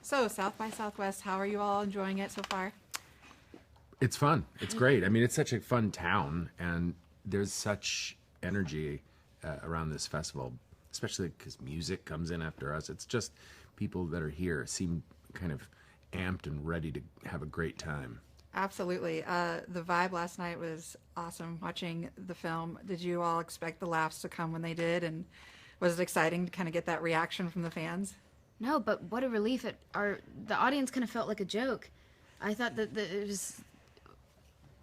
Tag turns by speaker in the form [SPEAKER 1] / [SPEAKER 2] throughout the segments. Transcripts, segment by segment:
[SPEAKER 1] So, South by Southwest, how are you all enjoying it so far?
[SPEAKER 2] It's fun. It's great. I mean, it's such a fun town, and there's such energy around this festival, especially because music comes in after us. It's just people that are here seem kind of amped and ready to have a great time.
[SPEAKER 1] Absolutely. The vibe last night was awesome watching the film. Did you all expect the laughs to come when they did? And was it exciting to kind of get that reaction from the fans?
[SPEAKER 3] No, but what a relief. The audience kind of felt like a joke. I thought that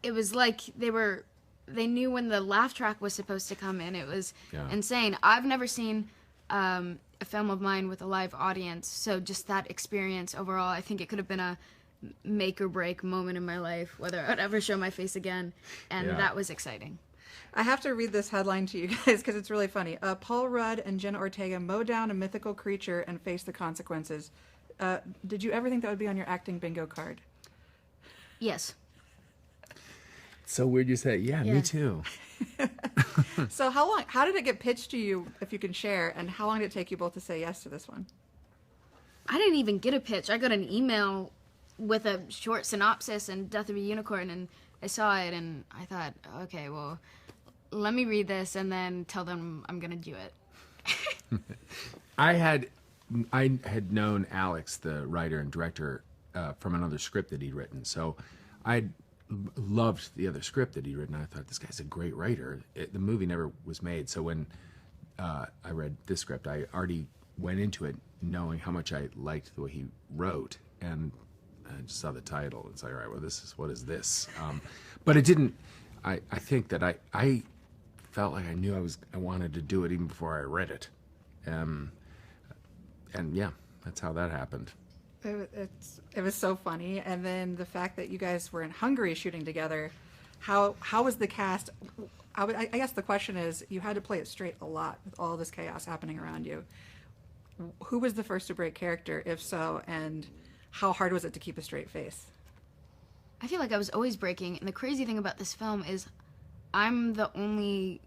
[SPEAKER 3] it was like they knew when the laugh track was supposed to come in. It was insane. I've never seen a film of mine with a live audience, so just that experience overall, I think it could have been a make or break moment in my life, whether I'd ever show my face again, and that was exciting.
[SPEAKER 1] I have to read this headline to you guys because it's really funny. Paul Rudd and Jenna Ortega mow down a mythical creature and face the consequences. Did you ever think that would be on your acting bingo card?
[SPEAKER 3] Yes.
[SPEAKER 2] So weird you say, yeah, me too.
[SPEAKER 1] So how did it get pitched to you, if you can share, and how long did it take you both to say yes to this one?
[SPEAKER 3] I didn't even get a pitch. I got an email with a short synopsis and Death of a Unicorn, and I saw it, and I thought, okay, well, let me read this and then tell them I'm going to do it.
[SPEAKER 2] I had known Alex, the writer and director, from another script that he'd written. So I loved the other script that he'd written. I thought, this guy's a great writer. The movie never was made. So when I read this script, I already went into it knowing how much I liked the way he wrote. And I just saw the title. It's like, all right, well, what is this? But it didn't, I think that I felt like I knew I wanted to do it even before I read it. And yeah, that's how that happened.
[SPEAKER 1] It was so funny. And then the fact that you guys were in Hungary shooting together, how was the cast? I guess the question is, you had to play it straight a lot with all this chaos happening around you. Who was the first to break character, if so, and how hard was it to keep a straight face?
[SPEAKER 3] I feel like I was always breaking, and the crazy thing about this film is I'm the only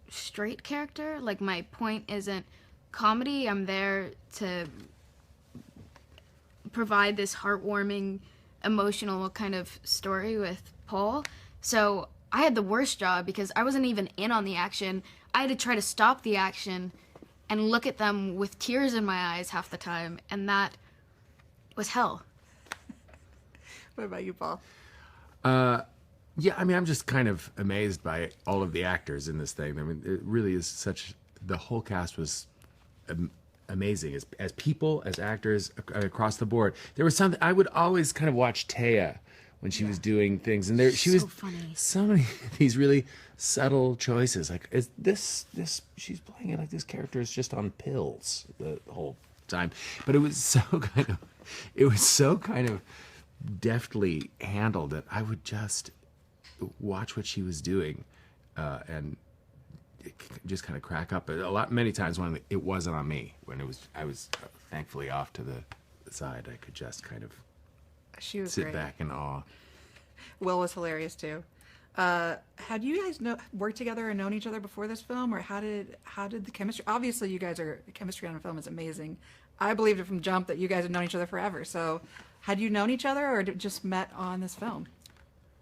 [SPEAKER 3] straight character. Like, my point isn't comedy. I'm there to provide this heartwarming, emotional kind of story with Paul. So I had the worst job because I wasn't even in on the action. I had to try to stop the action and look at them with tears in my eyes half the time, and that was hell.
[SPEAKER 1] What about you, Paul?
[SPEAKER 2] Yeah, I mean, I'm just kind of amazed by all of the actors in this thing. I mean, it really is the whole cast was amazing as people, as actors across the board. There was something, I would always kind of watch Taya when she was doing things, and she was
[SPEAKER 3] funny.
[SPEAKER 2] So many of these really subtle choices. Like, is this she's playing it like this character is just on pills the whole time. But it was so kind of deftly handled that I would just watch what she was doing and just kind of crack up. Many times when it wasn't on me, when I was thankfully off to the side, I could just kind of sit
[SPEAKER 1] great.
[SPEAKER 2] back in awe.
[SPEAKER 1] Will was hilarious too. Had you guys worked together or known each other before this film, or how did the chemistry? Obviously, you guys the chemistry on a film is amazing. I believed it from jump that you guys had known each other forever. So, had you known each other, or just met on this film?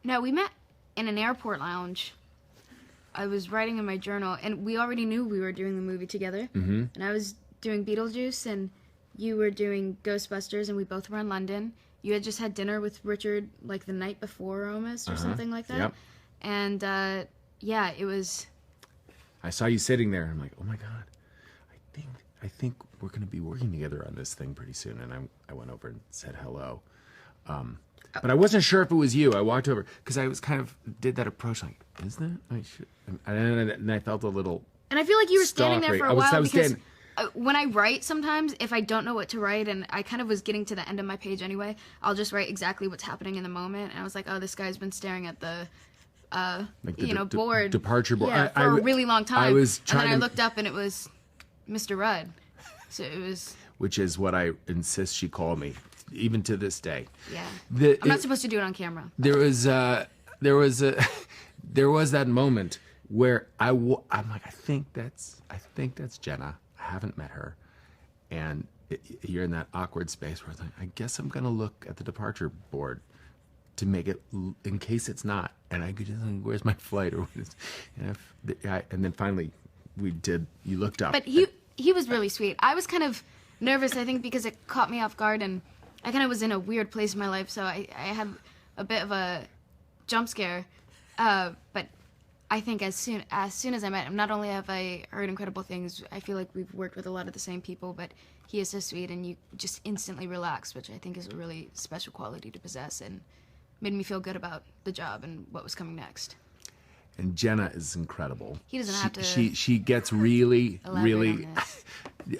[SPEAKER 3] No, we met in an airport lounge. I was writing in my journal, and we already knew we were doing the movie together. Mm-hmm. And I was doing Beetlejuice, and you were doing Ghostbusters, and we both were in London. You had just had dinner with Richard, like, the night before, almost, or something like that.
[SPEAKER 2] Yep.
[SPEAKER 3] And, it was...
[SPEAKER 2] I saw you sitting there, and I'm like, oh my God, I think we're going to be working together on this thing pretty soon. And I went over and said hello. But I wasn't sure if it was you. I walked over, because I was kind of, did that approach, like, is that? And I felt a little...
[SPEAKER 3] And I feel like you were standing there for a while, because...
[SPEAKER 2] standing.
[SPEAKER 3] When I write sometimes, if I don't know what to write, and I kind of was getting to the end of my page anyway, I'll just write exactly what's happening in the moment. And I was like, oh, this guy's been staring at the, board.
[SPEAKER 2] Departure board.
[SPEAKER 3] Yeah, for a really long time.
[SPEAKER 2] And then
[SPEAKER 3] I looked up and it was Mr. Rudd. So it was...
[SPEAKER 2] Which is what I insist she call me, even to this day.
[SPEAKER 3] Yeah. I'm not supposed to do it on camera.
[SPEAKER 2] There was that moment where I'm like, I think that's Jenna. I haven't met her, and you're in that awkward space where it's like, I guess I'm gonna look at the departure board to make it in case it's not, and I could just like, where's my flight or what is, and then finally you looked up.
[SPEAKER 3] But he was really sweet. I was kind of nervous, I think, because it caught me off guard, and I kind of was in a weird place in my life, so I had a bit of a jump scare. But I think as soon as I met him, not only have I heard incredible things, I feel like we've worked with a lot of the same people, but he is so sweet, and you just instantly relax, which I think is a really special quality to possess, and made me feel good about the job and what was coming next.
[SPEAKER 2] And Jenna is incredible.
[SPEAKER 3] He doesn't have to.
[SPEAKER 2] She gets really, really.
[SPEAKER 3] On this.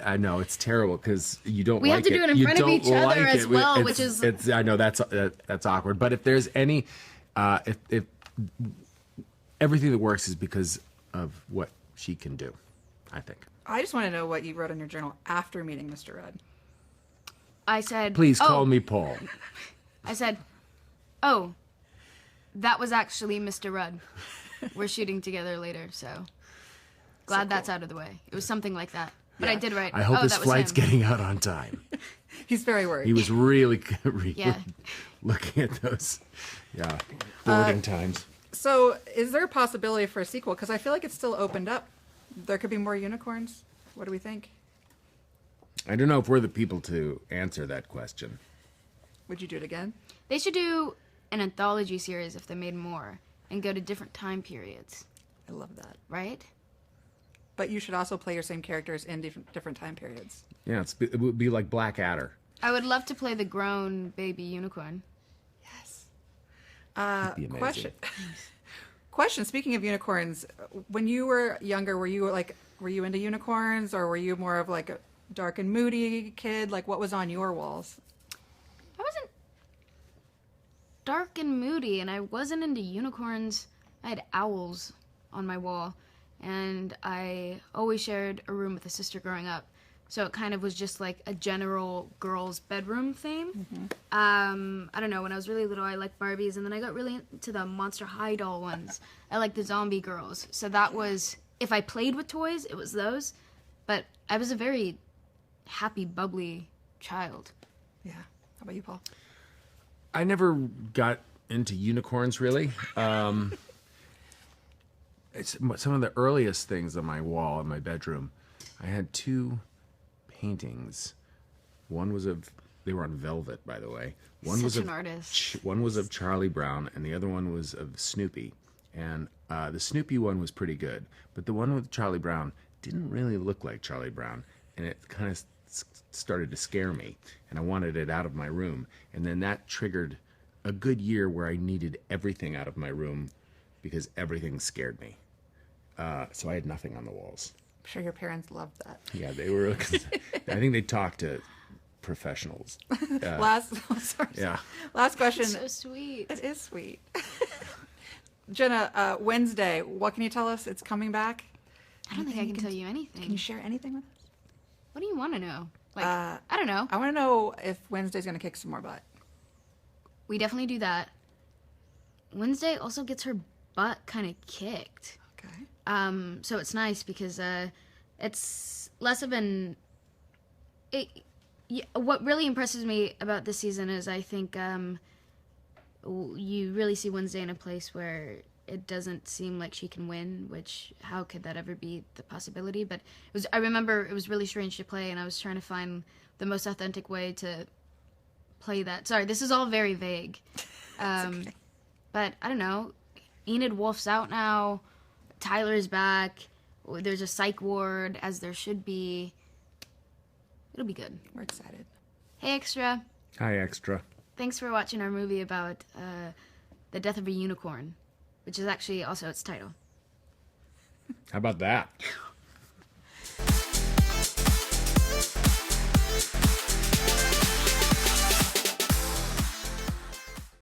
[SPEAKER 2] I know it's terrible because you don't.
[SPEAKER 3] We
[SPEAKER 2] like
[SPEAKER 3] have to do it in
[SPEAKER 2] You
[SPEAKER 3] front of
[SPEAKER 2] don't
[SPEAKER 3] each other
[SPEAKER 2] like
[SPEAKER 3] as
[SPEAKER 2] it.
[SPEAKER 3] well, which is.
[SPEAKER 2] It's. I know that's awkward. But if there's any, if everything that works is because of what she can do, I think.
[SPEAKER 1] I just want to know what you wrote in your journal after meeting Mr. Rudd.
[SPEAKER 3] I said.
[SPEAKER 2] Please call me Paul.
[SPEAKER 3] I said, "Oh, that was actually Mr. Rudd. We're shooting together later, so glad that's out of the way." It was something like that. But I did write.
[SPEAKER 2] I hope his
[SPEAKER 3] that was
[SPEAKER 2] flight's
[SPEAKER 3] him.
[SPEAKER 2] getting out on time.
[SPEAKER 1] He's very worried.
[SPEAKER 2] He was really
[SPEAKER 3] Yeah.
[SPEAKER 2] looking at those, boarding times.
[SPEAKER 1] So, is there a possibility for a sequel? Because I feel like it's still opened up. There could be more unicorns. What do we think?
[SPEAKER 2] I don't know if we're the people to answer that question.
[SPEAKER 1] Would you do it again?
[SPEAKER 3] They should do an anthology series if they made more and go to different time periods,
[SPEAKER 1] I love that.
[SPEAKER 3] right?
[SPEAKER 1] But you should also play your same characters in different time periods.
[SPEAKER 2] Yeah, it would be like Blackadder.
[SPEAKER 3] I would love to play the grown baby unicorn.
[SPEAKER 1] Yes.
[SPEAKER 2] That'd be amazing.
[SPEAKER 1] Question. Speaking of unicorns, when you were younger, were you into unicorns, or were you more of like a dark and moody kid? Like, what was on your walls?
[SPEAKER 3] I wasn't dark and moody, and I wasn't into unicorns. I had owls on my wall, and I always shared a room with a sister growing up. So it kind of was just like a general girls' bedroom theme. Mm-hmm. I don't know, when I was really little, I liked Barbies, and then I got really into the Monster High doll ones. I liked the zombie girls. So that was, if I played with toys, it was those. But I was a very happy, bubbly child.
[SPEAKER 1] Yeah. How about you, Paul?
[SPEAKER 2] I never got into unicorns, really. It's some of the earliest things on my wall in my bedroom. I had two paintings. One was they were on velvet, by the way. One was
[SPEAKER 3] Such an artist.
[SPEAKER 2] One was of Charlie Brown, and the other one was of Snoopy. And the Snoopy one was pretty good, but the one with Charlie Brown didn't really look like Charlie Brown, and it kind of started to scare me, and I wanted it out of my room. And then that triggered a good year where I needed everything out of my room because everything scared me. So I had nothing on the walls.
[SPEAKER 1] I'm sure your parents loved that.
[SPEAKER 2] Yeah, they were. I think they talked to professionals.
[SPEAKER 1] Last question.
[SPEAKER 3] So sweet.
[SPEAKER 1] It is sweet. Jenna, Wednesday, what can you tell us? It's coming back.
[SPEAKER 3] I don't think I can tell you anything.
[SPEAKER 1] Can you share anything with us?
[SPEAKER 3] What do you want to know? Like, I don't know.
[SPEAKER 1] I want to know if Wednesday's going to kick some more butt.
[SPEAKER 3] We definitely do that. Wednesday also gets her butt kind of kicked.
[SPEAKER 1] Okay.
[SPEAKER 3] So it's nice because it's less of an. What really impresses me about this season is I think you really see Wednesday in a place where it doesn't seem like she can win, which how could that ever be the possibility? But I remember it was really strange to play, and I was trying to find the most authentic way to play that. Sorry, this is all very vague.
[SPEAKER 1] Okay.
[SPEAKER 3] But I don't know. Enid Wolf's out now. Tyler's back. There's a psych ward, as there should be. It'll be good.
[SPEAKER 1] We're excited.
[SPEAKER 3] Hey, Extra.
[SPEAKER 2] Hi, Extra.
[SPEAKER 3] Thanks for watching our movie about the death of a unicorn, which is actually also its title.
[SPEAKER 2] How about that?